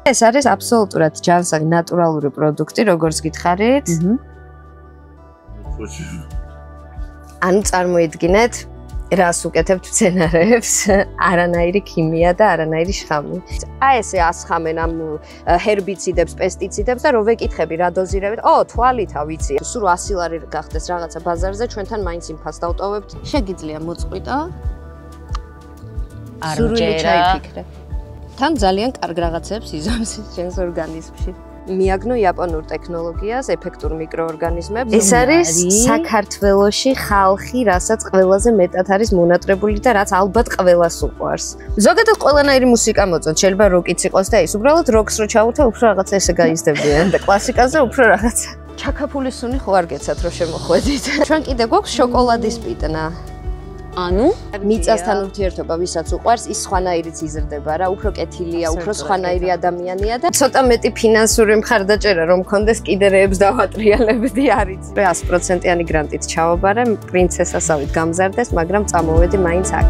ეს არის აბსოლუტურად ჯანსაღი ნატურალური პროდუქტი, როგორც გითხარით. ანუ წარმოიდგინეთ, რას უკეთებთ მცენარეებს, არანაირი ქიმია და არანაირი შხამი. აი ესე ასხამენ ამ ჰერბიციდებს, პესტიციდებს და რო ვეკითხები რა დოზირებით, თვალითა ვიცი. სულ 100 ლარი გახდეს რაღაცა ბაზარზე, ჩვენთან მაინც იმფას დავტოვებთ. შეგიძლია მოწყვიტო. სურვილი ჩაიფიქრე. თან ძალიან კარგ რაღაცებს იზამს ჩვენს ორგანიზმში. მიაგნო იაპონურ ტექნოლოგიას, ეფექტურ მიკროორგანიზმებს. ეს არის საქართველოში ხალხი, რასაც ყველაზე მეტად არის მონატრებული და რაც ალბათ ყველას უყვარს. ზოგადად ყველანაირი მუსიკა მოწონთ, შეიძლება როკიც იყოს და ის უბრალოდ როკს რო ჩავუთა, უფრო რაღაცა ესე გაიზრდებიან და კლასიკაზე უფრო რაღაცა. ჩაქაფულის სუნი ხო არ გეცათ რომ შემოხვედით. ჩვენ კიდე გვაქვს შოკოლადის პიტნა. ანუ მიწასთან ურთიერთობა ვისაც უყვარს, ის სხვანაირიც იზრდება რა, უფრო კეთილია, უფრო სხვანაირი ადამიანია და ცოტა მეტი ფინანსური მხარდაჭერა რომ მქონდეს კიდე რეებს დავატრიალებდი არიც. 100%-იანი გრანტით ჩავაბარე, პრინცესასავით გამზარდეს, მაგრამ წამოვედი მაინც აქ.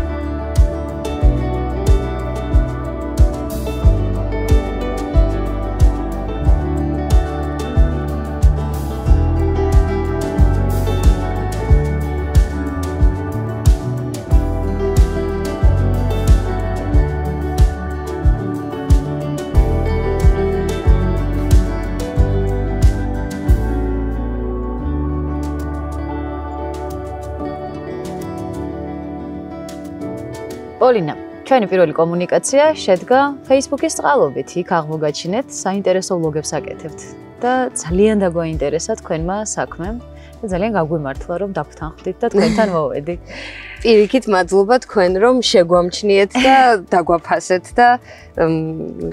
პოლინა, ჩვენი პირველი კომუნიკაცია შედგა Facebook-ის წყალობით. იქ აღმოგაჩინეთ, საინტერესო ვლოგებს აკეთებთ და ძალიან დაგვაინტერესა თქვენმა საქმემ და ძალიან გაგვიმართლა რომ დაგვთანხმდით და თქვენთან მოვედი. პირიქით მადლობა თქვენ რომ შეგვამჩნიეთ და დაგვაფასეთ და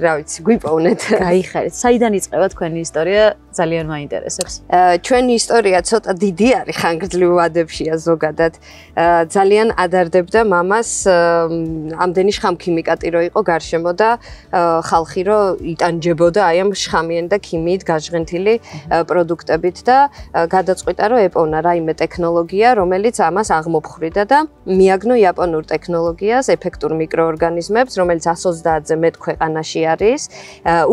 რა ვიცი, გვიპოვნეთ. გაიხარეთ. საიდან იწყება თქვენი ისტორია? ძალიან მაინტერესებს. ჩვენი ისტორია ცოტა დიდი არის, ხანგრძლივ ვადებშია ზოგადად. ძალიან ადარდებდა მამას ამდენი შხამქიმიკატი რო იყო გარშემო და ხალხი რო იტანჯებოდა აი ამ შხამიან და ქიმიით გაჟღენთილი პროდუქტებით და გადაწყვიტა რომ ეპოვნა რაიმე ტექნოლოგია, რომელიც ამას აღმოფხრიდა და მიაგნო იაპონურ ტექნოლოგიას, ეფექტურ მიკროორგანიზმებს, რომელიც 130-ზე მეტ ქვეყანაში არის.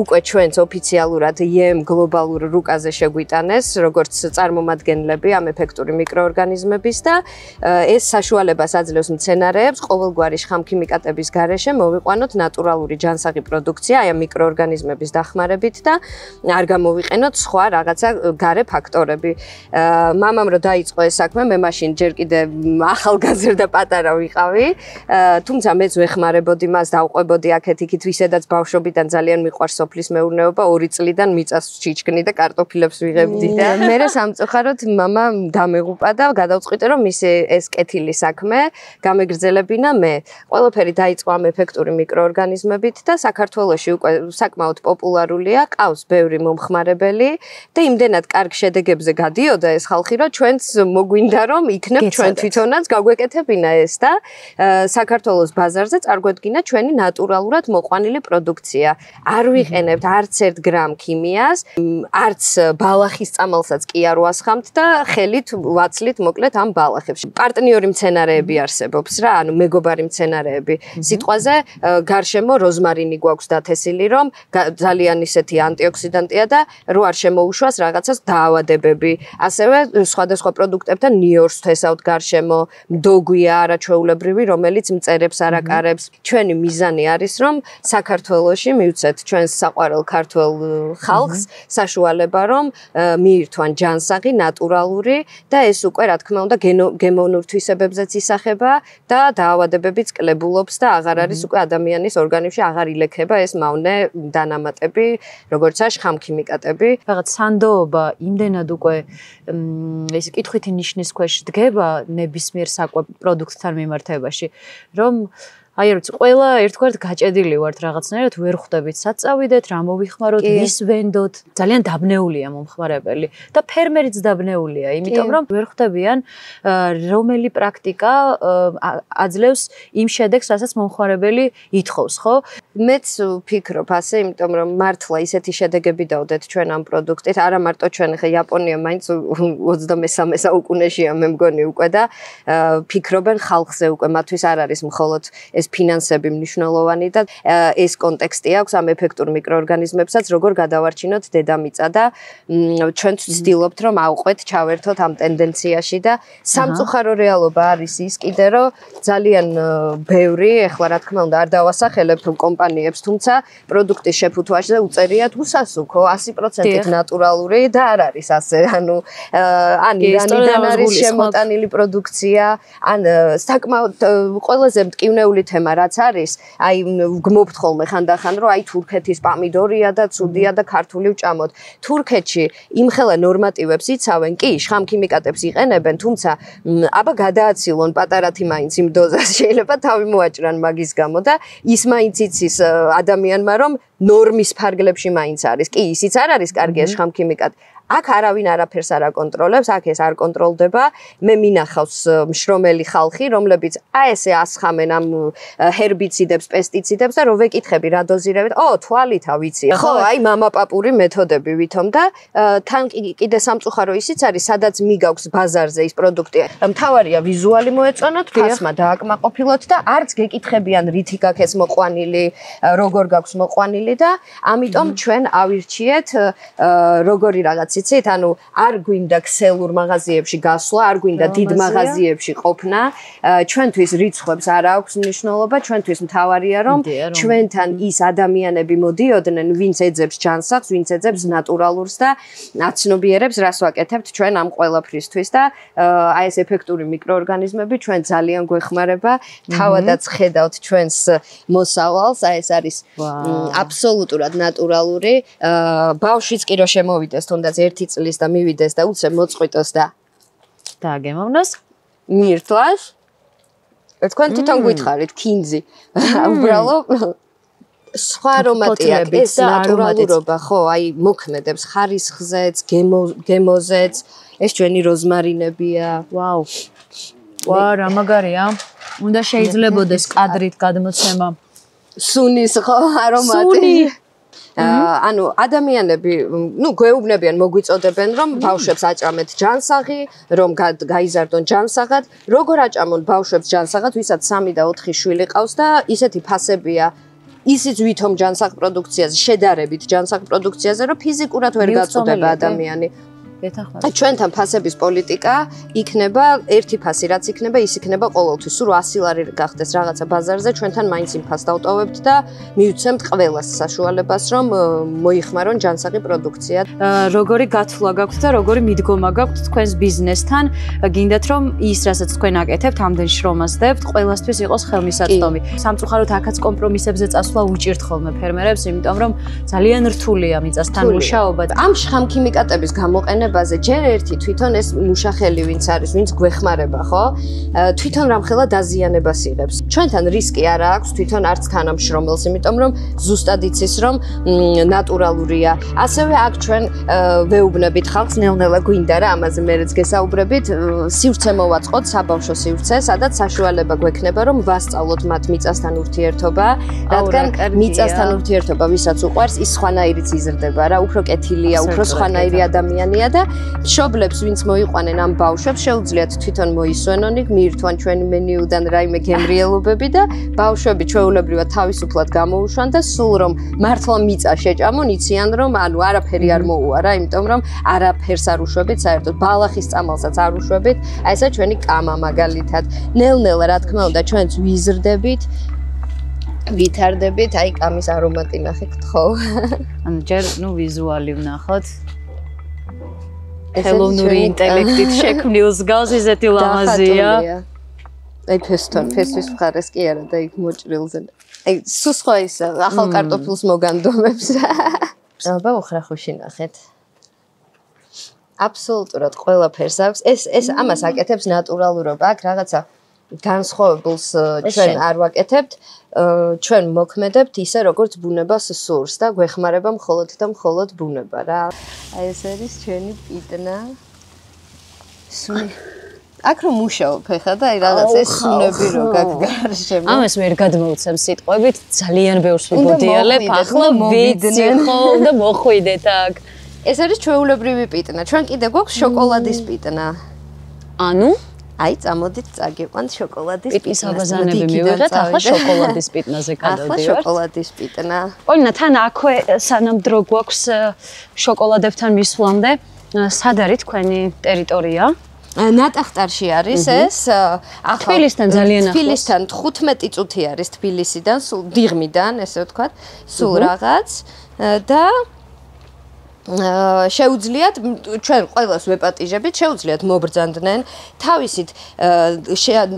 უკვე ჩვენც ოფიციალურად IEM გლობალურ რუკაზე შეგვიტანეს, როგორც წარმომადგენლები ამ ეფექტური მიკროორგანიზმების და ეს საშუალებას აძლევს მცენარეებს ყოველგვარი შხამქიმიკატების გარეშე მოვიყვანოთ ნატურალური ჯანსაღი პროდუქცია აი ამ მიკროორგანიზმების დახმარებით და არ გამოვიყენოთ სხვა რაღაცა გარე ფაქტორები. მამამ რო დაიწყო ეს საქმე, მე მაშინ ჯერ კიდე ახალგაზრდა პატარა ვიყავი, თუმცა მეც ვეხმარებოდი მას, დავყვებოდი აქეთ-იქით, ვისედაც ბავშვობიდან ძალიან მიყვარს სოფლის მეურნეობა, 2 წლიდან მიწას ჩიჩქნი და კარტოფილებს ვიღებდი და მე სამწუხაროდ მამა დამეღუპა და გადავწყვიტე რომ მისი ეს კეთილი საქმე გამეგრძელებინა მე. ყველაფერი დაიწყო ამ ეფექტური მიკროორგანიზმებით და საქართველოში უკვე საკმაოდ პოპულარულია, ყავს ბევრი მომხმარებელი და იმდენად კარგ შედეგებზე გადიოდა ეს ხალხი, რომ ჩვენც მოგვინდა რომ იქნებ ჩვენ თვითონაც გაგვეკეთებინა ეს და საქართველოს ბაზარზე წარგვედგინა ჩვენი ნატურალურად მოყვანილი პროდუქცია. არ ვიყენებთ არც 1 გრამ ქიმიას, არც ბალახის წამალსაც კი არ ვასხამთ და ხელით ვაცლით მოკლედ ამ ბალახებში. პარტნიორი მცენარეები არსებობს რა, ანუ მეგობარი მცენარეები. სიტყვაზე გარშემო როზმარინი გვაქვს დათესილი, რომ ძალიან ისეთი ანტიოქსიდანტია და რო არ შემოუშვას რაღაცას დაავადებები. ასევე სხვადასხვა პროდუქტებთან ნიორს თესავთ გარშემო, მდოგვია არაჩვეულებრივი, რომელიც მწერებს არაკარებს. ჩვენი მიზანი არის, რომ საქართველოში მივცეთ ჩვენს საყვარელ ქართველ ხალხს საშუალება, რომ მიირთვან ჯანსაღი, ნატურალური და ეს უკვე რა თქმა უნდა გემოვნურ თვისებებზეც ისახება და დაავადებებიც კლებულობს და აღარ არის უკვე ადამიანის ორგანიზმში აღარ ილექება ეს მავნე დანამატები, როგორცაა შხამქიმიკატები. რაღაც სანდოობა იმდენად უკვე ეს კითხვითი ნიშნის ქვეშ დგება ნებისმიერ საკვებ პროდუქტთან მიმართებაში, რომ აი როცა ყველა ერთგვარად გაჭედილი ვართ რაღაცნაირად ვერ ხვდებით საწავიდეთ, რა მოვიხმაროთ, ვის ვენდოთ. ძალიან დაბნეულია მომხმარებელი და ფერმერიც დაბნეულია, იმიტომ რომ ვერ ხვდებიან რომელი პრაქტიკა აძლევს იმ შედეგს, რასაც მომხმარებელი ითხოვს, ხო? მეც ვფიქრობ ასე, იმიტომ რომ მართლა ისეთი შედეგები დავდეთ ჩვენ ამ პროდუქტით, არა მარტო ჩვენ ხე იაპონია მაინც 23 საუკუნეშია მე მგონი უკვე და ფიქრობენ ხალხზე უკვე, მათთვის არ არის მხოლოდ ეს ეს ფინანსები მნიშვნელოვანი და ეს კონტექსტი აქვს ამ ეფექტურ მიკროორგანიზმებსაც, როგორ გადავარჩინოთ დედამიწა და ჩვენ ვცდილობთ რომ ავყვეთ, ჩავერთოთ ამ ტენდენციაში და სამწუხარო რეალობა არის ის კიდე რომ ძალიან ბევრი, ეხლა რა თქმა უნდა არ დავასახელებ კომპანიებს, თუმცა პროდუქტის შეფუთვაზე უწერიათ უსასუქო 100% ნატურალური და არ არის ასე, ანუ ან ირანიდან არის შემოტანილი პროდუქცია, ან საკმაოდ ყველაზე მტკივნეული თემა რაც არის, აი გმობთ ხოლმე ხანდახან რომ აი თურქეთის პამიდორია და ცუდია და ქართული ვჭამოთ. თურქეთში იმხელა ნორმატივებს იცავენ, კი, შხამქიმიკატებს იყენებენ, თუმცა აბა გადააცილონ პატარათი მაინც იმ დოზას შეიძლება თავი მოაჭრან მაგის გამო და ის მაინც იცის ადამიანმა რომ ნორმის ფარგლებში მაინც არის. კი, ისიც არ არის კარგი ეს შხამქიმიკატი. აქ არავინ არაფერს არ აკონტროლებს, აქ ეს არ კონტროლდება. მე მინახავს მშრომელი ხალხი, რომლებიც აი ესე ასხამენ ამ ჰერბიციდებს, პესტიციდებს და რო ვეკითხები რა დოზირებით, თვალითა ვიცი. ხო, აი მამაპაპური მეთოდები ვითომ და თან კიდე სამწუხარო ისიც არის, სადაც მიგაქვს ბაზარზე ის პროდუქტი. მთავარია ვიზუალი მოეწონოთ, ფასმა დააკმაყოფილოთ და არც გეკითხებიან რითი გაქვს ეს მოყვანილი, როგორ გაქვს მოყვანილი და ამიტომ ჩვენ ავირჩიეთ როგორი რაღაც იცით, ანუ არ გვინდა ქსელურ მაღაზიებში გასვლა, არ გვინდა დიდ მაღაზიებში ყოფნა. ჩვენთვის რიცხვებს არ აქვს მნიშვნელობა, ჩვენთვის მთავარია რომ ჩვენთან ის ადამიანები მოდიოდნენ, ვინც ეძებს ჯანსაღს, ვინც ეძებს ნატურალურს და აცნობიერებს, რას ვაკეთებთ ჩვენ ამ ყველაფრისთვის და აი ეს ეფექტური მიკროორგანიზმები ჩვენ ძალიან გვეხმარება, თავადაც ხედავთ ჩვენს მოსავალს, აი ეს არის აბსოლუტურად ნატურალური. ბავშვიც კი რო შემოვიდეს, თუნდაც 1 წლის და მივიდეს და უცებ მოწყვიტოს და დააგემოვნოს მირთვას. თქვენ თვითონ გითხარით ქინძი. უბრალოდ სხვა არომატია, ეს ნატურალურობა, ხო, აი მოქმედებს ხარისხზეც, გემოზეც, ეს ჩვენი როზმარინებია. ვაუ. ვა, რა მაგარია. უნდა შეიძლებოდეს კადრით გადმოცემა. სუნის ხო არომატი. ანუ ადამიანები, გვეუბნებიან, მოგვიწოდებენ, რომ ბავშვებს აჭამეთ ჯანსაღი, რომ გაიზარდონ ჯანსაღად. როგორ აჭამონ ბავშვებს ჯანსაღად, ვისაც 3 და 4 შვილი ყავს და ისეთი ფასებია, ისიც ვითომ ჯანსაღ პროდუქციაზე, შედარებით ჯანსაღ პროდუქციაზე, რომ ფიზიკურად ვერ გაწუდება ადამიანი. ჩვენთან ფასების პოლიტიკა იქნება ერთი ფასი, რაც იქნება, ის იქნება ყოველთვის. სულ 100 ლარი გახდეს რაღაცა ბაზარზე, ჩვენთან მაინც იმ ფასს დავტოვებთ და მივცემთ ყველას საშუალებას, რომ მოიხმარონ ჯანსაღი პროდუქცია. როგორი გათვლა გაქვთ და როგორი მიდგომა გაქვთ თქვენს ბიზნესთან? გინდათ რომ ის, რასაც თქვენ აკეთებთ, ამდენ შრომას დებთ, ყველასთვის იყოს ხელმისაწვდომი. სამწუხაროდ აქაც კომპრომისებზე წასვლა უჭირთ ხოლმე ფერმერებს, იმიტომ რომ ძალიან რთულია მიწასთან მუშაობა. ამ შხამქიმიკატების გამოყენება ჯერ ერთი თვითონ ეს მუშახელი ვინც არის, ვინც გვეხმარება, ხო? თვითონ რამხელა დაზიანებას იღებს. ჩვენთან რისკი არ აქვს თვითონ არც თანამშრომელს, იმიტომ რომ ზუსტად იცის რომ ნატურალურია. ასევე აქ ჩვენ ვეუბნებით ხალხს, ნელ-ნელა გვინდა რა ამაზე მერეც გესაუბრებით, სივრცე მოვაწყოთ, საბავშვო სივრცე, სადაც საშუალება გვექნება რომ ვასწავლოთ მათ მიწასთან ურთიერთობა, რადგან მიწასთან ურთიერთობა ვისაც უყვარს, ის სხვანაირიც იზრდება რა, უფრო კეთილია, უფრო სხვანაირი ადამიანია და მშობლებს ვინც მოიყვანენ ამ ბავშვებს შეუძლიათ თვითონ მოისვენონ, მიირთვან ჩვენი მენიუდან რაიმე გემრიელობები და ბავშვები ჩვეულებრივად თავისუფლად გამოუშვან და სულ რომ მართლა მიწა შეჭამონ, იციან რომ ანუ არაფერი არ მოუარა, იმიტომ რომ არაფერს არ უშვებით საერთოდ, ბალახის წამალსაც არ უშვებით, აი ესა ჩვენი კამა მაგალითად. ნელ-ნელა რა თქმა უნდა ჩვენც ვიზრდებით, ვითარდებით, აი კამის არომატი ნახეთ ხო? ანუ ჯერ ვიზუალი ვნახოთ. ხელოვნური ინტელექტით შექმნილს გავს ისეთი ლამაზია. აი ფესვის მხარეს კი არა და იქ მოჭრილზე. აი სულ სხვა ის ახალ კარტოფილს მოგანდომებს. აბა უხრახუში ნახეთ. აბსოლუტურად ყველაფერს აქვს. ეს ამას აკეთებს ნატურალურობა. აქ რაღაცა განსხვავებულს ჩვენ არ ვაკეთებთ. ჩვენ მოქმედებთ ისე როგორც ბუნებას სურს და გვეხმარება მხოლოდ და მხოლოდ ბუნება რა. აი ეს არის ჩვენი პიტნა. სუნი. აქ რომ მუშაობ ხა და აი რაღაც ეს სუნები რო გაგარშემო. ამას ვერ გადმოვცემ სიტყვებით, ძალიან ბევრს ვიბოდიალებ, ახლა ვიცი ხო და მოხვიდეთ აქ. ეს არის ჩვეულებრივი პიტნა. ჩვენ კიდე გვაქვს შოკოლადის პიტნა. ანუ აი, წამოდით წაგიყვანთ შოკოლადის პიტნის აბაზანები მივიღეთ, ახლა შოკოლადის პიტნაზე გადავდივართ. ახლა შოკოლადის პიტნა. პოლინა, თან აქვე სანამ დრო გვაქვს შოკოლადებთან მისვლამდე, სად არის თქვენი ტერიტორია? ნატახტარში არის ეს. თბილისთან ძალიან ახლოს. თბილისთან 15 წუთი არის თბილისიდან, სულ დიღმიდან, ესე ვთქვათ, სულ რაღაც და შეუძლიათ ჩვენ ყველას ვეპატიჟებით, შეუძლიათ მობრძანდნენ, თავისით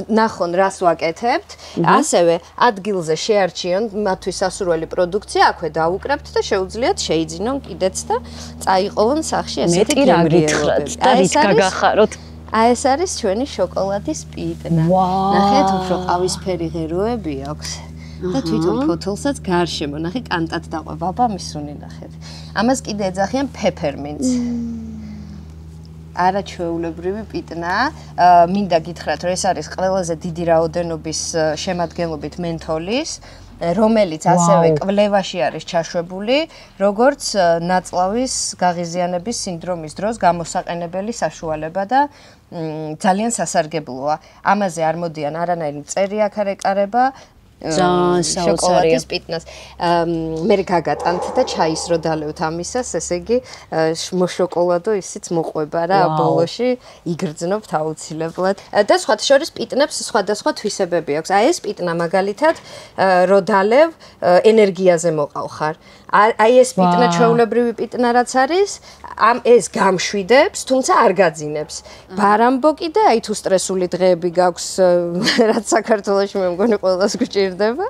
ნახონ რას ვაკეთებთ, ასევე ადგილზე შეარჩიონ მათთვის სასურველი პროდუქცია, აქვე დაუკრებთ და შეუძლიათ შეიძინონ კიდეც და წაიყოლონ სახში ესეთი გემრიელობები. და რით გაგახაროთ? აი ეს არის ჩვენი შოკოლადის პიტნა. ნახეთ, უფრო ყავისფერი ღეროები აქვს. და თვითონ ფოთოლსაც გარშემო ნახე კანტად დაყვება ბაბამისუნი ნახეთ. ამას კიდე ეძახიან peppermints. არაჩვეულებრივი პიტნა. მინდა გითხრათ, რომ ეს არის ყველაზე დიდი რაოდენობის შემადგენლობით მენთოლის, რომელიც ასევე კვლევაში არის ჩაშვებული, როგორც ნაწლავის გაღიზიანების სინდრომის დროს გამოსაყენებელი საშუალება და ძალიან სასარგებლოა. ამაზე არ მოდიან არანაირი მწერი აქ არ ეკარება. შოკოლადის პიტნას. მე გაგატანთ და ჩაის რო დალევთ ამისას, ესე იგი მოშოკოლადო ისიც მოყვება რა ბოლოში იგრძნობთ აუცილებლად. და სხვათა შორის პიტნებს სხვადასხვა თვისებები აქვს. აი ეს პიტნა მაგალითად რო დალევ ენერგიაზე მოყავხარ. აი ეს პიტნა ჩვეულებრივი პიტნა რაც არის, ეს გამშვიდებს, თუმცა არ გაძინებს. ბარამბოკი და აი თუ სტრესული დღეები გაქვს, რაც საქართველოში მე მგონი ყველას გვჭირდება,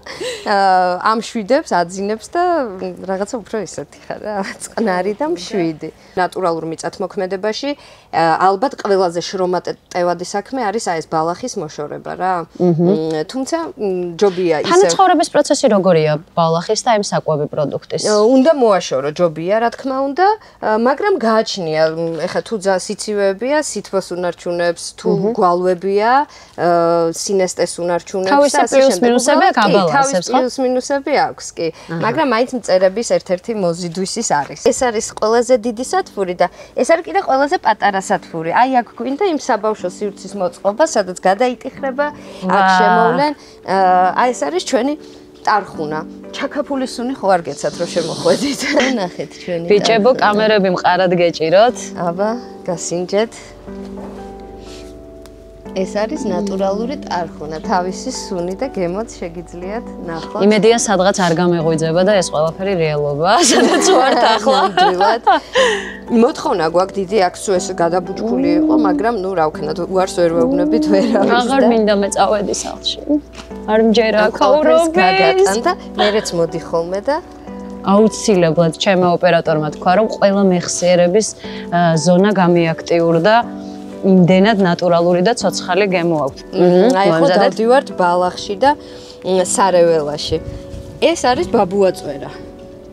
ამშვიდებს, აძინებს და რაღაცა უფრო ისეთი ხარ რა, წყნარი და მშვიდი. ნატურალურ მიწათმოქმედებაში ალბათ ყველაზე შრომატევადი საქმე არის აი ეს ბალახის მოშორება რა. თუმცა ჯობია ისე თანაცხოვრების პროცესი როგორია ბალახის და იმ საკვები პროდუქტის? უნდა მოაშორო ჯობია, რა თქმა უნდა, მაგრამ გააჩნია, ეხლა თუ სიცივეებია, სითბოს უნარჩუნებს, თუ გვალვებია, სინესტეს უნარჩუნებს და ასე შემდეგ. თავისი პლუს მინუსები გაბალანსებს, ხო? პლუს მინუსები აქვს, კი. მაგრამ მაინც მწერების ერთ-ერთი მოზიდვისის არის. ეს არის ყველაზე დიდი სათბური და ეს არის კიდე ყველაზე პატარა სათბური. აი აქ გვინდა იმ საბავშვო სივრცის მოწყობა, სადაც გადაიტიხრება, აქ შემოვლენ. აი ეს არის ჩვენი ტარხუნა. ჩაკაფული სუნი ხო არ გეცათ რომ შემოხვედით. ნახეთ ჩვენი. ბიჭებო, კამერები მყარად გეჭიროთ. აბა, გასინჯეთ. ეს არის ნატურალური ტარხუნა, თავისი სუნი და გემოც შეგიძლიათ ნახოთ. იმედია სადღაც არ გამეღვიძება და ეს ყველაფერი რეალობაა, სადაც ვართ ახლა. მოთხოვნა გვაქვს დიდი აქ სულ ეს გადაბუჯქული იყო, მაგრამ ნუ რა ვქნათ, უარს ვერ ვეუბნებით ვერავის. აღარ მინდა მე წავედი სახლში. არ მჯერა ქაურობის და მერეც მოდი ხოლმე და აუცილებლად ჩემო ოპერატორმა თქვა რომ ყველა მეხსიერების ზონა გამიაქტიურდა იმდენად ნატურალური და ცოცხალი გემო აქვს. აი ხო დავდივართ ბალახში და სარეველაში. ეს არის ბაბუაწვერა.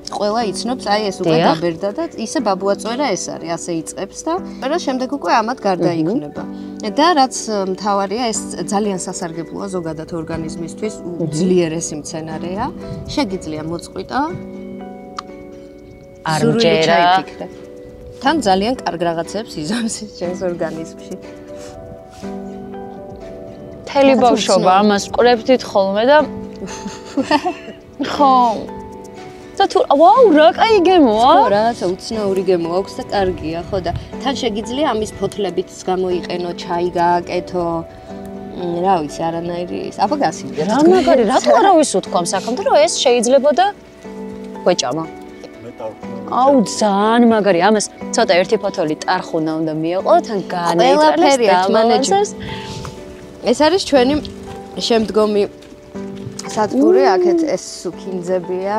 ყველა იცნობს, აი ეს უკვე დაბერდა და ისე ბაბუაწვერა ეს არის, ასე იწყებს და რა შემდეგ უკვე ამათ გარდაიქმნება. და რაც მთავარია, ეს ძალიან სასარგებლოა ზოგადად ორგანიზმისთვის, უძლიერესი მცენარეა. შეგიძლია მოწყვიტო. არ მჯერა. თან ძალიან კარგ რაღაცებს იზამს ჩემს ორგანიზმში. თელი ბავშვობა ამას ყურებდით ხოლმე და ხო და თუ ვაუ რა კაი გემოა? ხო, რაღაცა უცნაური გემო აქვს და კარგია, ხო და თან შეგიძლია ამის ფოთლებიც გამოიყენო, ჩაი გააკეთო. რა ვიცი, არანაირი ის. აბა გასინჯეთ. რა მაგარი, რატო არავის უთქვამ საქმე, რომ ეს შეიძლებოდა გვეჭამა. აუ ძალიან მაგარი, ამას ცოტა ერთი ფოთოლი ტარხუნა უნდა მიეყო, თან გაანეიტრალეს და ეს არის ჩვენი შემდგომი სათბური, აქეთ ეს სუქინძებია.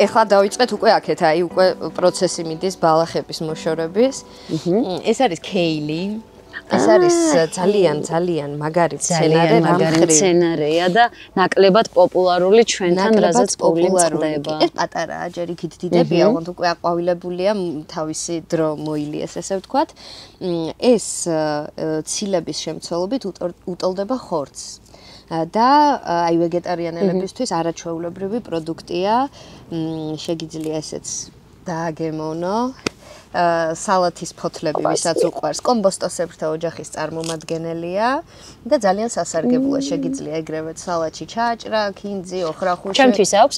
ეხლა დავიწყეთ უკვე აქეთ, აი უკვე პროცესი მიდის ბალახების მოშორების. ეს არის კეილი. ეს არის ძალიან მაგარი მცენარე, მაგარი მცენარეა და ნაკლებად პოპულარული ჩვენთან, რაზეც პოპულარულია. ეს პატარაა, ჯერ იქით დიდებია, ოღონდ უკვე აყვავილებულია, თავისი დრო მოილიეს, ესე ვთქვათ. ეს ცილების შემცველობით უტოლდება ხორცს. და აი ვეგეტარიანელებისთვის არაჩვეულებრივი პროდუქტია. შეგიძლია ესეც დააგემოვნო. სალათის ფოთლები, ვისაც უყვარს, კომბოსტოსებრთა ოჯახის წარმომადგენელია და ძალიან სასარგებლოა, შეგიძლია ეგრევე სალათში ჩააჭრა, ქინძი, ოხრახუში. ჩემთვის აქვს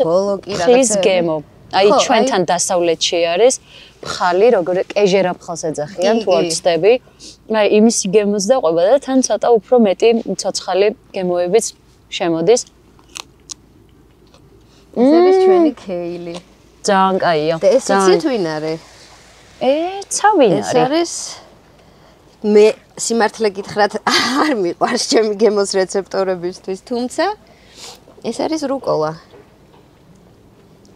ხლის გემო. აი ჩვენთან დასავლეთში არის ფხალი, როგორ კეჟერა ფხალს ეძახიან თუ არ ვცდები. აი იმისი გემოც დაყვება და თან ცოტა უფრო მეტი ცოცხალი გემოებიც შემოდის. ეს არის ჩვენი ქეილი. ძალიან კაია. და ეს იცით ვინ არის? ცავინ არის. ეს არის მე სიმართლე გითხრათ არ მიყვარს ჩემი გემოს რეცეპტორებისთვის, თუმცა ეს არის რუკოლა.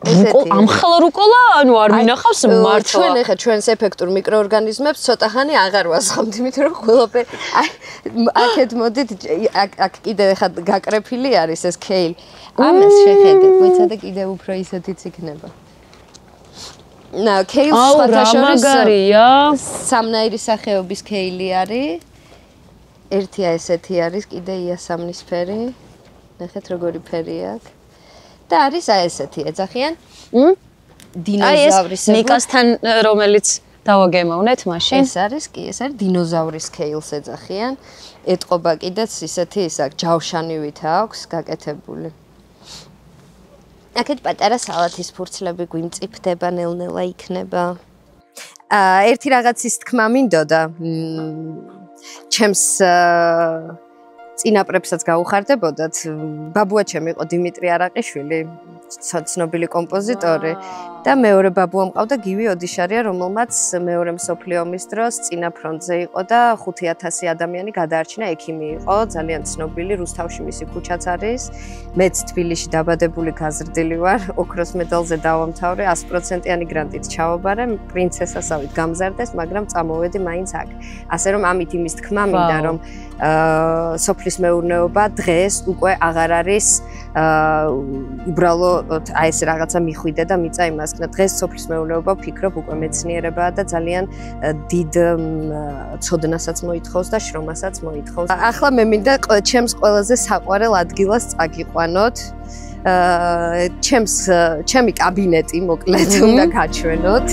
ამხელა რუკოლა, ანუ არ მინახავს მართლა. ჩვენ ჩვენს ეფექტურ მიკროორგანიზმებს ცოტა ხანი აღარ ვასხამთ, იმიტომ რომ ყველაფერი აქეთ მოდით, აქ კიდე ხა გაკრეფილი არის ეს ქეილი. ამას შეხედეთ, მოიცადე კიდე უფრო ისეთიც იქნება. ნა, ქეილს სხვათა შორის სამნაირი სახეობის ქეილი არის. ერთია ესეთი არის, კიდე იასამნისფერი. ნახეთ როგორი ფერი აქვს. და არის აი ესეთი, ეძახიან დინოზავრისებრი. ნიკასთან რომელიც დავაგემოვნეთ მაშინ. ეს არის დინოზავრის ქეილს ეძახიან. ეტყობა კიდეც ისეთი ის აქვს, ჯავშანივით აქვს გაკეთებული. აქეთ პატარა სალათის ფურცლები გვიმწიფდება, ნელ-ნელა იქნება. ერთი რაღაცის თქმა მინდოდა. ჩემს წინაპრებსაც გაუხარდებოდათ. ბაბუაჩემ იყო დიმიტრი არაყიშვილი, ცნობილი კომპოზიტორი და მეორე ბაბუა მყავდა გივი ოდიშარია, რომელმაც მეორე მსოფლიო ომის დროს წინა ფრონტზე იყო და 5000 ადამიანი გადაარჩინა, ექიმი იყო, ძალიან ცნობილი, რუსთავში მისი ქუჩაც არის. მეც თბილისში დაბადებული გაზრდილი ვარ, ოქროს მედალზე დავამთავრე, 100%-იანი გრანტით ჩავაბარე, პრინცესასავით გამზარდეს, მაგრამ წამოვედი მაინც აქ. ასე რომ ამით იმის თქმა მინდა, რომ სოფლის მეურნეობა დღეს უკვე აღარ არის უბრალოდ აი ეს რაღაცა მიხვიდე და მიწა იმას. დღეს სოფლის მეურნეობა ვფიქრობ უკვე მეცნიერებაა და ძალიან დიდ ცოდნასაც მოითხოვს და შრომასაც მოითხოვს. ახლა მე მინდა ჩემს ყველაზე საყვარელ ადგილას წაგიყვანოთ. ჩემი კაბინეტი მოკლედ უნდა გაჩვენოთ.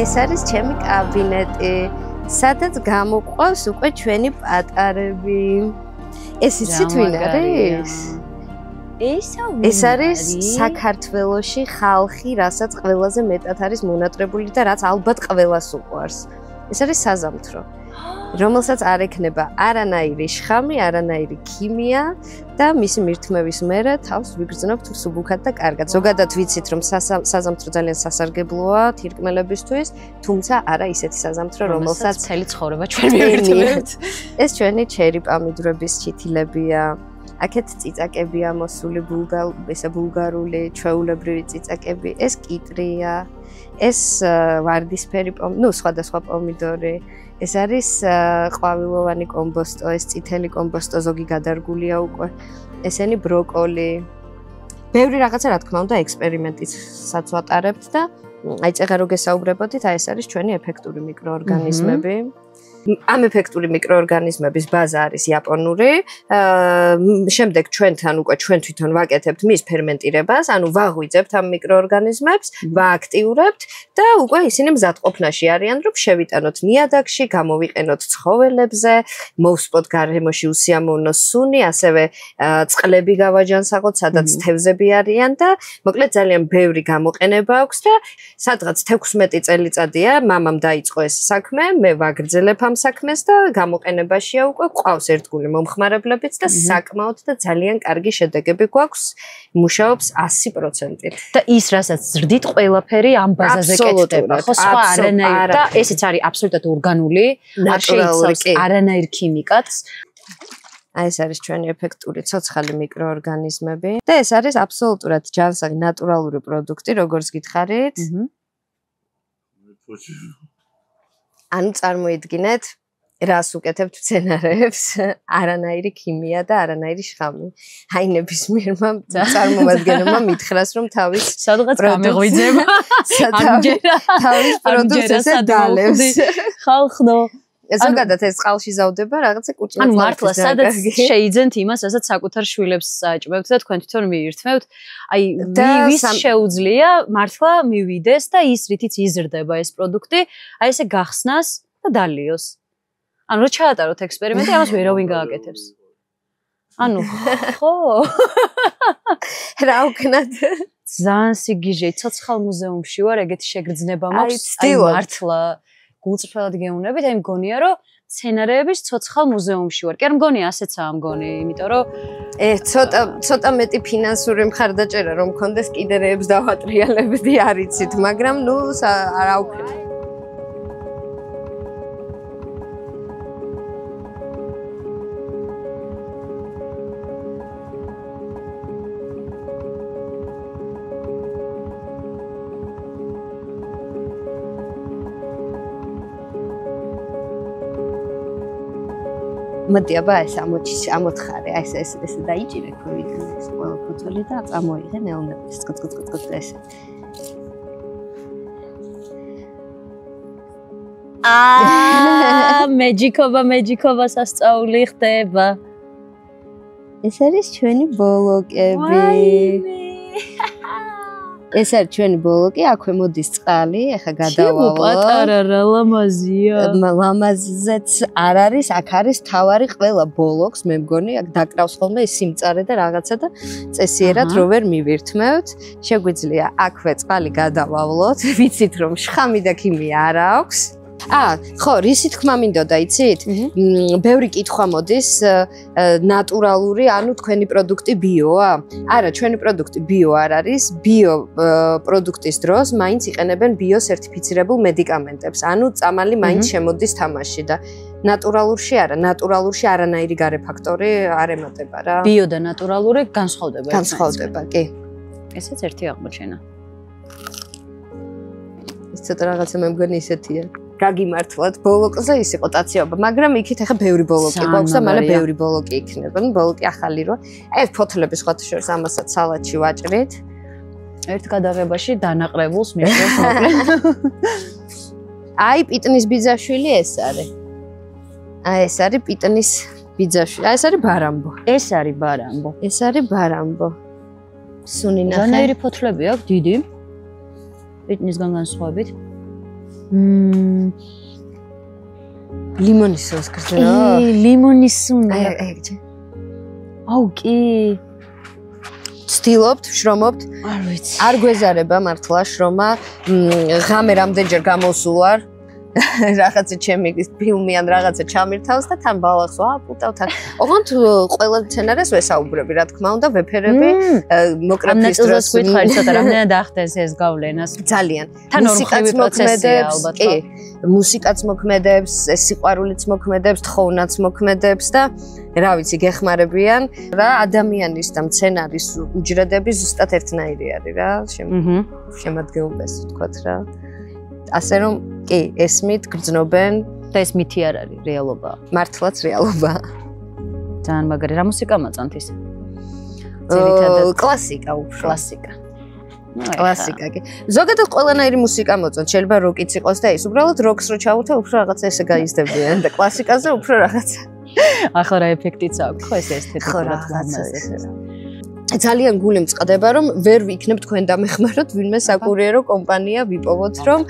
ეს არის ჩემი კაბინეტი, სადაც გამოყვავს უკვე ჩვენი პატარები. ეს იცით ვინ არის? ეს არის საქართველოში ხალხი, რასაც ყველაზე მეტად არის მონატრებული და რაც ალბათ ყველას უყვარს. ეს არის საზამთრო, რომელსაც არ ექნება არანაირი შხამი, არანაირი ქიმია და მისი მირთმევის მერე თავს ვიგრძნობთ სუბუქად და კარგად. ზოგადად ვიცით, რომ საზამთრო ძალიან სასარგებლოა თირკმელებისთვის, თუმცა არა ისეთი საზამთრო, რომელსაც მთელი ცხოვრება ჩვენ მივირთმევთ. ეს ჩვენი ჩერი პამიდრების ჩითილებია. აქეთ წიწაკებია მოსული ბულგარული, ჩვეულებრივი წიწაკები, ეს კიტრია, ეს ვარდისფერი სხვადასხვა პომიდორი. ეს არის ყვავილოვანი კომბოსტო, ეს წითელი კომბოსტო, ზოგი გადარგულია უკვე. ესენი ბროკოლი. ბევრი რაღაცა რა თქმა უნდა ექსპერიმენტისაც ვატარებთ და აი წეღა რო გესაუბრებოდით, აი ეს არის ჩვენი ეფექტური მიკროორგანიზმები. ამ ეფექტური მიკროორგანიზმების ბაზა არის იაპონური. შემდეგ ჩვენ თვითონ ვაკეთებთ მის ფერმენტირებას, ანუ ვაღვიძებთ ამ მიკროორგანიზმებს, ვააქტიურებთ და უკვე ისინი მზადყოფნაში არიან, რომ შევიტანოთ ნიადაგში, გამოვიყენოთ ცხოველებზე, მოვსპოთ გარემოში უსიამოვნო სუნი, ასევე წყლები გავაჯანსაღოთ, სადაც თევზები არიან და მოკლედ ძალიან ბევრი გამოყენება აქვს და სადღაც 16 წელიწადია მამამ დაიწყო ეს საქმე, მე ვაგრძელებ ამ საქმეს და გამოყენებაშია უკვე ყავს ერთგული მომხმარებლებიც და საკმაოდ და ძალიან კარგი შედეგები გვაქვს, მუშაობს 100%-ით. და ის რასაც ზრდით ყველაფერი ამ ბაზაზე კეთდება, ხო, სხვა არანაირ და ესეც არის აბსოლუტურად ორგანული, არ შეიცავს არანაირ ქიმიკატს. აი ეს არის ჩვენი ეფექტური ცოცხალი მიკროორგანიზმები და ეს არის აბსოლუტურად ჯანსაღი ნატურალური პროდუქტი, როგორც გითხარით. ანუ წარმოიდგინეთ, რას უკეთებთ მცენარეებს? არანაირი ქიმია და არანაირი შხამი. აი ნებისმიერმა წარმომადგენელმა მითხრას, რომ თავის სადღაც გამეღვიძება. თავის პროდუქტს დალევს. ხალხნო ზოგადად ეს წყალში ზავდება რაღაცა კუჭნა. ანუ მართლა სადაც შეიძენთ იმას, რასაც საკუთარ შვილებს საჭმევთ და თქვენ თვითონ მიირთმევთ. აი ვის შეუძლია მართლა მივიდეს და ის რითიც იზრდება ეს პროდუქტი, აი ესე გახსნას და დალიოს. ანუ რო ჩაატაროთ ექსპერიმენტი, ამას ვერავინ გააკეთებს. ანუ ხო რა ვქნათ? ძალიან სიგიჟე, ცოცხალ მუზეუმში ვარ, ეგეთი შეგრძნება მაქვს. აი მართლა გულწრფელად გეუბნებით, აი მგონია რომ სცენარეების ცოცხალ მუზეუმში ვარ. კი არ მგონია ასეცაა მგონი, იმიტომ რომ ცოტა მეტი ფინანსური მხარდაჭერა რომ მქონდეს კიდე რეებს დავატრიალებდი არ იცით, მაგრამ ნუ არა ვქნათ. მოდი აბა ეს ამოთხარე, აი ეს დაიჭირე ქოვიდან ეს ყველა ფოთოლი და წამოიღე ნეონების კუც ესე. მეჯიკობა სასწაული ხდება. ეს არის ჩვენი ბოლოკები. ეს არის ჩვენი ბოლოკი, აქვე მოდის წყალი, ეხა გადავალო. პატარა რა ლამაზია. ლამაზეც არ არის, აქ არის თავარი ყველა ბოლოკს, მე მგონი, აქ დაკრავს ხოლმე ის სიმწარე და რაღაცა და წესიერად რო ვერ მივირთმევთ, შეგვიძლია აქვე წყალი გადავალოთ, ვიცით რომ შხამი და ქიმია არ აქვს. ხო, რისი თქმა მინდოდა, იცით? ბევრი კითხვა მოდის, ნატურალური, ანუ თქვენი პროდუქტი ბიოა? არა, ჩვენი პროდუქტი ბიო არ არის. ბიო პროდუქტის დროს მაინც იყენებენ ბიო სერტიფიცირებულ მედიკამენტებს. ანუ წამალი მაინც შემოდის თამაში და ნატურალურში არა, ნატურალურში არანაირი გარე ფაქტორი არ ემატება რა. ბიო და ნატურალური განსხვავდება. განსხვავდება, კი. ესეც ერთი აღმოჩენა. ეს ცოტა რაღაცა მე მგონი ისეთია. გაგიმართლოთ ბოლოკზე ის იყო ტაციობა, მაგრამ იქით ახლა ბევრი ბოლოკი გვაქვს და მალე ბევრი ბოლოკი იქნება. ნუ ბოლოკი ახალი როა. აი ეს ფოთლების სხვათა შორის ამასაც სალატში ვაჭრით. ერთ გადაღებაში დანაყრებულს მიხდევს მოკლედ. აი პიტნის ბიძაშვილი ეს არის. აი ეს არის პიტნის ბიძაშვილი. აი ეს არის ბარამბო. ეს არის ბარამბო. ეს არის ბარამბო. სუნი ნახე. ზანაირი ფოთლები აქვს დიდი. პიტნისგან განსხვავებით. ლიმონის სოს გრძნო. ლიმონის სუნი. აუ კი. ცდილობთ, შრომობთ. არ ვიცი. არ გვეზარება მართლა შრომა. ღამე რამდენჯერ გამოსულ ვარ. რაღაცა ჩემი ფილმი ან რაღაცა ჩამირთავს და თან ბალახს ვაპუტავ თან. ოღონდ ყველა მცენარეს ვესაუბრები, რა თქმა უნდა, ვეფერები, მოკრეფის დროს ვითხარი ცოტა რამდენად ახდენს ეს გავლენას. ძალიან. თან ორხევი პროცესია ალბათ. კი, მუსიკაც მოქმედებს, სიყვარულიც მოქმედებს, თხოვნაც მოქმედებს და რა ვიცი, გეხმარებიან რა ადამიანის და მცენარის უჯრედები ზუსტად ერთნაირი არის რა, შემადგენლობას ვთქვათ რა. ასე რომ კი, ესმით გრძნობენ და ეს მითი არ არის, რეალობაა. მართლაც რეალობაა. ძალიან მაგარი. რა მუსიკა მოწონთ ის? კლასიკა უფრო. კლასიკა. კლასიკა კი. ზოგადად ყველანაირი მუსიკა მოწონთ, შეიძლება როკიც იყოს და ის უბრალოდ როკს რო ჩავუთა, უფრო რაღაცა ესე გაიზრდებიან და კლასიკაზე უფრო რაღაცა. ახლა რა ეფექტიც აქვს, ხო ეს ესთეტიკურად ლამაზია. ძალიან გული მწყდება რომ ვერ ვიქნებ თქვენ დამეხმაროთ ვინმე საკურიერო კომპანია ვიპოვოთ რომ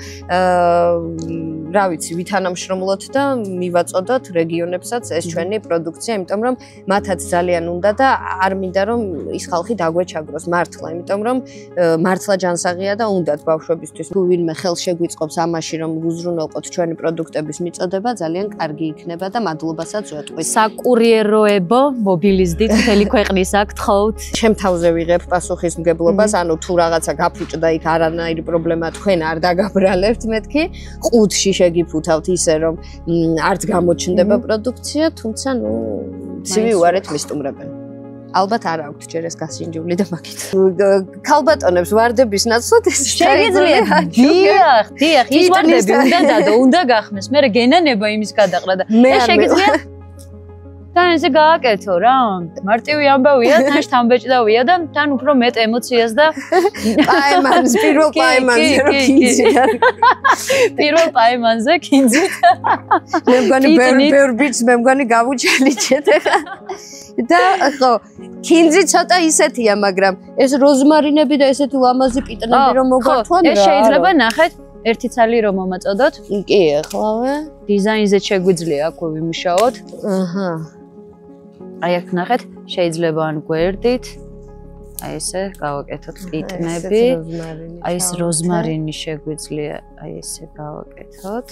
რა ვიცი ვითანამშრომლოთ და მივაწოდოთ რეგიონებსაც ეს ჩვენი პროდუქცია იმიტომ რომ მათაც ძალიან უნდა და არ მინდა რომ ის ხალხი დაგვეჩაგროს მართლა იმიტომ რომ მართლა ჯანსაღია და უნდათ ბავშვებისთვის თუ ვინმე ხელს შეგვიწყობს ამაში რომ უზრუნველყოთ ჩვენი პროდუქტების მიწოდება ძალიან კარგი იქნება და მადლობასაც ვეტყვით საკურიეროებო მობილიზდით მთელი ქვეყნის აქ თხოვთ თავზე ვიღებ პასუხისმგებლობას, ანუ თუ რაღაცა გაფუჭდა იქ არანაირი პრობლემა თქვენ არ დაგაბრალებთ მეთქი, ყუთში შეგიფუთავთ ისე რომ არც გამოჩნდება პროდუქცია, თუმცა ნუ ცივი უარეთ მისტუმრებენ. ალბათ არ აქვთ ჯერ ეს გასინჯული და მაგით. ქალბატონებს ვარდების ნაცვლად ეს შეიძლება. დიახ, ის ვარდები უნდა დადო, უნდა გახმეს. მე გენანება იმის გადაყრა და ეს შეგიძლია თან ესე გააკეთო რა. მარტივი ამბავია, თან შთამბეჭდავია და თან უფრო მეტ ემოციას და პაემანს, პირველ პაემანზე რო კინძია. პირველ პაემანზე კინძით. მე მგონი ბერბიც მე მგონი გავუჩალიჩეთ ახლა. და ხო, კინძი ცოტა ისეთია, მაგრამ ეს როზმარინები და ესეთი ლამაზი პიტნები რომ მოგართვან რა. ეს შეიძლება ნახეთ ერთი ცალი რომ მომაწოდოთ. კი, ახლავე. დიზაინზე შეგვიძლია აქვე ვიმუშაოთ. აჰა. აი აქ ნახეთ, შეიძლება ან გვერდით. აი ესე გავაკეთოთ პიტნები. აი ეს როზმარინი შეგვიძლია აი ესე გავაკეთოთ.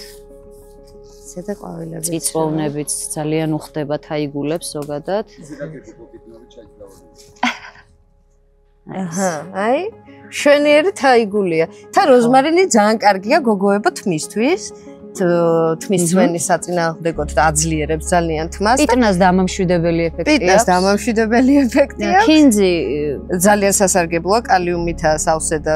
ზედა ყვავილები. წიწვოვნებიც ძალიან უხდებათ აიგულებს ზოგადად. აჰა, აი შვენიერი თაიგულია. თან როზმარინი ძალიან კარგია გოგოებო თმისთვის. თმის ცვენის საწინააღმდეგოდ და აძლიერებს ძალიან თმას. პიტნას დამამშვიდებელი ეფექტია. პიტნას დამამშვიდებელი ეფექტია. კინძი ძალიან სასარგებლოა, კალიუმითა სავსე და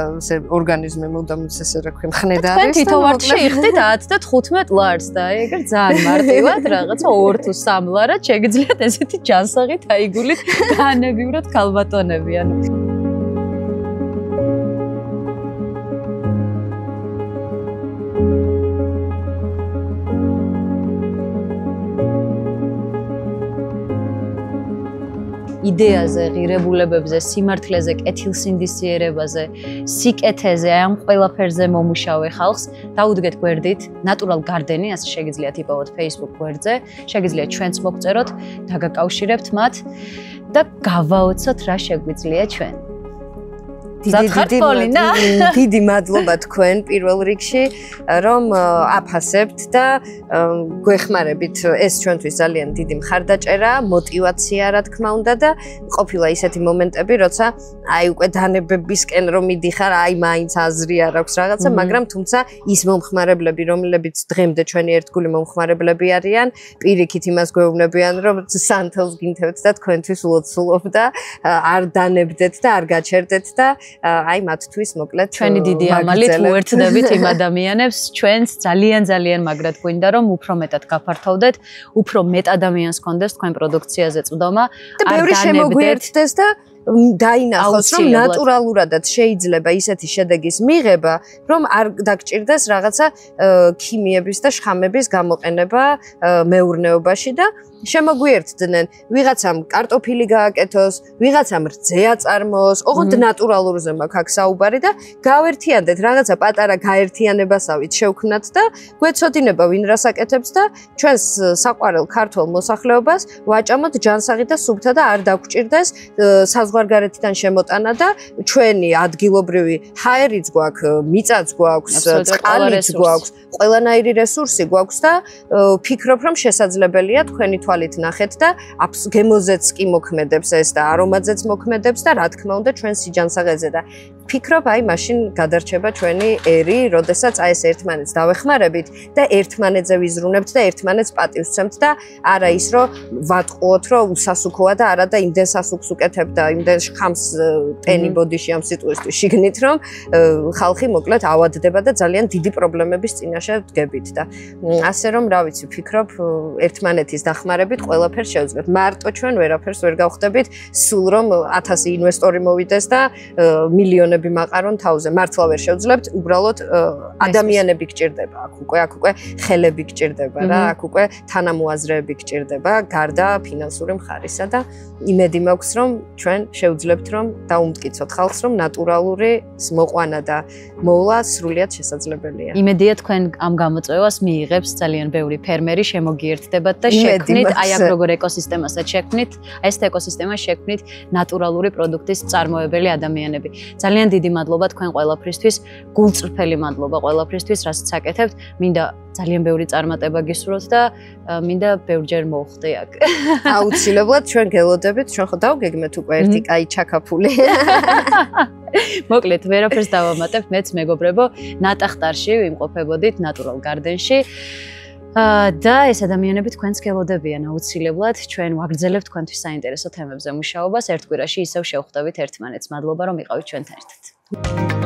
ორგანიზმი მუდამ ესე რა ქვია მხნედ არის. თქვენ თითოეულში იხდით 10 და 15 ლარს და აი ეგრე ძალიან მარტივად რაღაცა 2 თუ 3 ლარად შეგიძლიათ ესეთი ჯანსაღი თაიგულით განებივროთ ქალბატონები ანუ იდეაზე, ღირებულებებზე, სიმართლეზე, კეთილსინდისიერებაზე, სიკეთეზე, ამ ყველაფერზე მომუშავე ხალხს დაუდგეთ გვერდით Natural Garden-ი, ასე შეგიძლიათ იპოვოთ Facebook გვერდზე, შეგიძლიათ ჩვენც მოგწეროთ, დაგაკავშირებთ მათ და გავაოცოთ რა შეგვიძლია ჩვენ. დიდი მადლობა თქვენ პირველ რიგში რომ აფასებთ და გვეხმარებით ეს ჩვენთვის ძალიან დიდი მხარდაჭერა, мотиваცია რა თქმა უნდა და ყოფილა ისეთი მომენტები, როცა აი უკვე დანებებისკენ რომ მიდიხარ, აი მაინც აზრი არ აქვს რაღაცა, მაგრამ თუმცა ის მომხმარებლები, რომლებიც დღემდე ჩვენი ერთგული მომხმარებლები არიან, პირიქით იმას გვეუბნებიან, რომ სანთელს გინთებთ და თქვენთვის ულოცულობ და არ დანებდეთ და არ გაჩერდეთ და აი მათთვის მოკლედ ჩვენი დიდი ამალით უერთდებით იმ ადამიანებს ჩვენს ძალიან მაგრად გვინდა რომ უფრო მეტად გაფართოვდეთ უფრო მეტ ადამიანს გქონდეს თქვენ პროდუქციაზე წვდომა და ბევრი შემოგვიერთდეს და დაინახოს რომ ნატურალურადაც შეიძლება ისეთი შედეგის მიღება რომ არ დაგჭირდეს რაღაცა ქიმიების და შხამების გამოყენება მეურნეობაში და შემოგვიერთდნენ ვიღაცამ კარტოფილი გააკეთოს, ვიღაცამ რძე აწარმოოს, ოღონდ ნატურალურზე მაქვს აქ საუბარი და გავერთიანდეთ რაღაცა პატარა გაერთიანებასავით შევქმნათ და გვეცოდინება ვინ რას აკეთებს და ჩვენს საყვარელ ქართულ მოსახლეობას ვაჭამოთ ჯანსაღი და სუფთა და არ დაგჭირდეს საზღვარგარეთიდან შემოტანა და ჩვენი ადგილობრივი ჰაერიც გვაქვს, მიწაც გვაქვს, წყალიც გვაქვს, ყველანაირი რესურსი გვაქვს და ვფიქრობ რომ შესაძლებელია თქვენი თვალით ნახეთ და გემოზეც კი მოქმედებს ეს და არომაზეც მოქმედებს და რა თქმა უნდა ჩვენ სიჯანსაღეზე და ვფიქრობ აი მაშინ გადარჩება ჩვენი ერი, როდესაც აი ეს ერთმანეთს დავეხმარებით და ერთმანეთზე ვიზრუნებთ და ერთმანეთს პატივს ვცემთ და არა ის რომ ვატყუოთ რომ უსასუქოა და არა და იმდენ სასუქს უკეთებ და იმდენ შხამს ტენი ბოდიში ამ სიტყვისთვის შიგნით რომ ხალხი მოკლედ ავადდება და ძალიან დიდი პრობლემების წინაშე დგებით და ასე რომ რა ვიცი ვფიქრობ ერთმანეთის დახმარებით ყველაფერს შევძლებთ მარტო ჩვენ ვერაფერს ვერ გავხდებით სულ რომ 1000 ინვესტორი მოვიდეს და მილიონი მაყარონ თავზე მართლა ვერ შევძლებთ უბრალოდ ადამიანები გჭირდება აქ უკვე ხელები გჭირდება რა აქ უკვე თანამოაზრეები გჭირდება გარდა ფინანსური მხარისა და იმედი მაქვს რომ ჩვენ შევძლებთ რომ დაუმტკიცოთ ხალხს რომ ნატურალური მოყვანა და მოვლა სრულიად შესაძლებელია იმედია თქვენ ამ გამოწვევას მიიღებს ძალიან ბევრი ფერმერი შემოგიერთდებათ და შექმნით აი აქ როგორ ეკოსისტემასაც შექმნით აი ეს ეკოსისტემა შექმნით ნატურალური პროდუქტის წარმოებელი ადამიანები ძალიან დიდი მადლობა თქვენ ყველაფრისთვის, გულწრფელი მადლობა ყველაფრისთვის, რასაც აკეთებთ. მინდა ძალიან ბევრი წარმატება გისურვოთ და მინდა ბევრჯერ მოვხდე აქ. აუცილებლად ჩვენ გელოდებით, ჩვენ ხო დავგეგმეთ უკვე ერთი კაი ჩაკაფული. მოკლედ, ვერაფერს დავამატებ, მეც მეგობრებო, ნატახტარში ვიმყოფებოდით Natural Garden-ში. და ეს ადამიანები თქვენს გელოდებიან აუცილებლად ჩვენ ვაგრძელებთ თქვენთვის საინტერესო თემებზე მუშაობას ერთ კვირაში ისევ შევხვდებით ერთმანეთს მადლობა რომ იყავით ჩვენთან ერთად